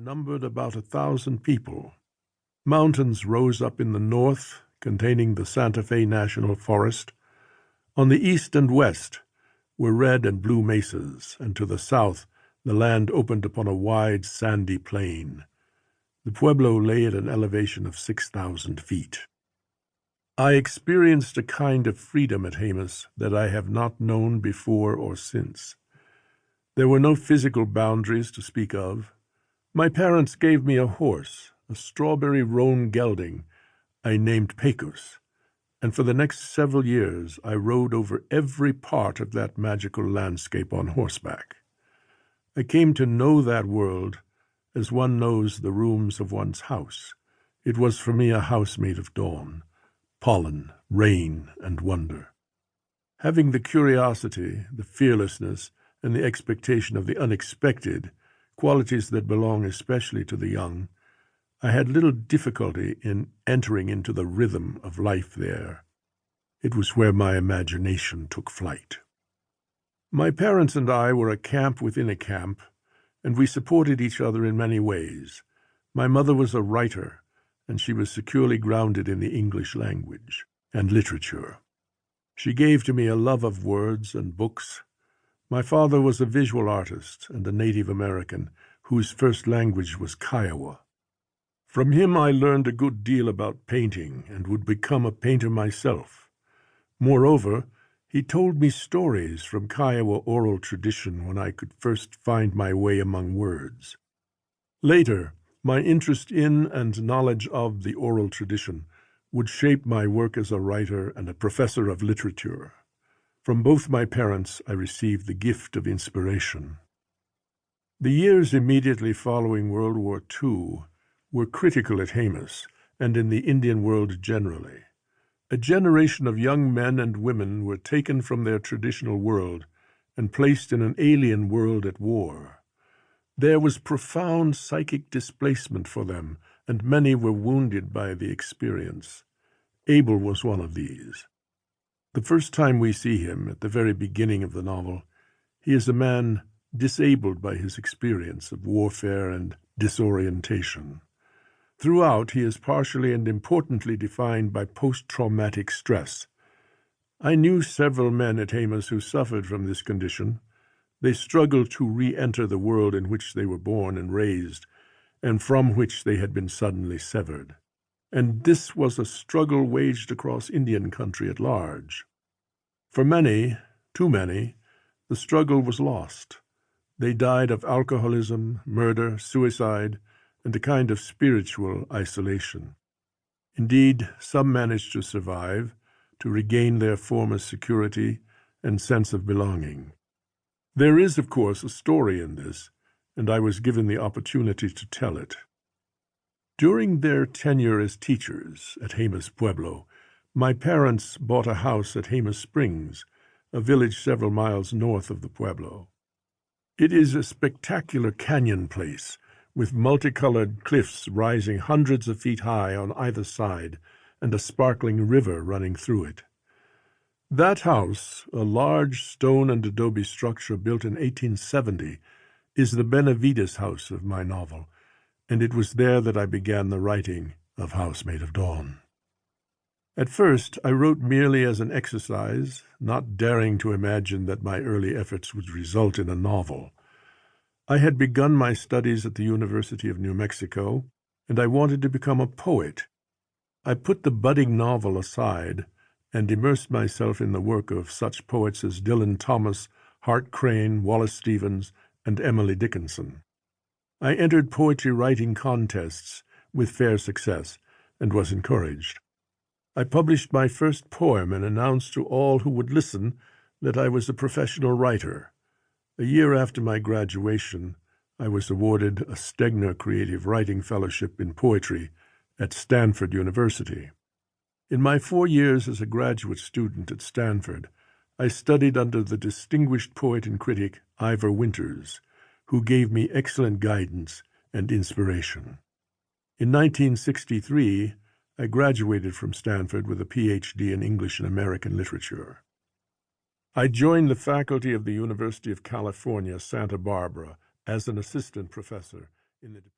numbered about 1,000 people. Mountains rose up in the north, containing the Santa Fe National Forest. On the east and west were red and blue mesas, and to the south the land opened upon a wide sandy plain. The pueblo lay at an elevation of 6,000 feet. I experienced a kind of freedom at Jemez that I have not known before or since. There were no physical boundaries to speak of. My parents gave me a horse, a strawberry roan gelding I named Pecos, and for the next several years I rode over every part of that magical landscape on horseback. I came to know that world as one knows the rooms of one's house. It was for me a house made of dawn, pollen, rain, and wonder. Having the curiosity, the fearlessness, and the expectation of the unexpected, qualities that belong especially to the young, I had little difficulty in entering into the rhythm of life there. It was where my imagination took flight. My parents and I were a camp within a camp, and we supported each other in many ways. My mother was a writer, and she was securely grounded in the English language and literature. She gave to me a love of words and books. My father was a visual artist and a Native American whose first language was Kiowa. From him I learned a good deal about painting and would become a painter myself. Moreover, he told me stories from Kiowa oral tradition when I could first find my way among words. Later, my interest in and knowledge of the oral tradition would shape my work as a writer and a professor of literature. From both my parents I received the gift of inspiration. The years immediately following World War II were critical at Jemez and in the Indian world generally. A generation of young men and women were taken from their traditional world and placed in an alien world at war. There was profound psychic displacement for them, and many were wounded by the experience. Abel was one of these. The first time we see him, at the very beginning of the novel, he is a man disabled by his experience of warfare and disorientation. Throughout, he is partially and importantly defined by post-traumatic stress. I knew several men at Jemez who suffered from this condition. They struggled to re-enter the world in which they were born and raised, and from which they had been suddenly severed. And this was a struggle waged across Indian country at large. For many, too many, the struggle was lost. They died of alcoholism, murder, suicide, and a kind of spiritual isolation. Indeed, some managed to survive, to regain their former security and sense of belonging. There is, of course, a story in this, and I was given the opportunity to tell it. During their tenure as teachers at Jemez Pueblo, my parents bought a house at Jemez Springs, a village several miles north of the Pueblo. It is a spectacular canyon place, with multicolored cliffs rising hundreds of feet high on either side, and a sparkling river running through it. That house, a large stone and adobe structure built in 1870, is the Benavides house of my novel, and it was there that I began the writing of House Made of Dawn. At first, I wrote merely as an exercise, not daring to imagine that my early efforts would result in a novel. I had begun my studies at the University of New Mexico, and I wanted to become a poet. I put the budding novel aside and immersed myself in the work of such poets as Dylan Thomas, Hart Crane, Wallace Stevens, and Emily Dickinson. I entered poetry writing contests with fair success and was encouraged. I published my first poem and announced to all who would listen that I was a professional writer. A year after my graduation, I was awarded a Stegner Creative Writing Fellowship in Poetry at Stanford University. In my 4 years as a graduate student at Stanford, I studied under the distinguished poet and critic Ivor Winters, who gave me excellent guidance and inspiration. In 1963, I graduated from Stanford with a Ph.D. in English and American Literature. I joined the faculty of the University of California, Santa Barbara, as an assistant professor in the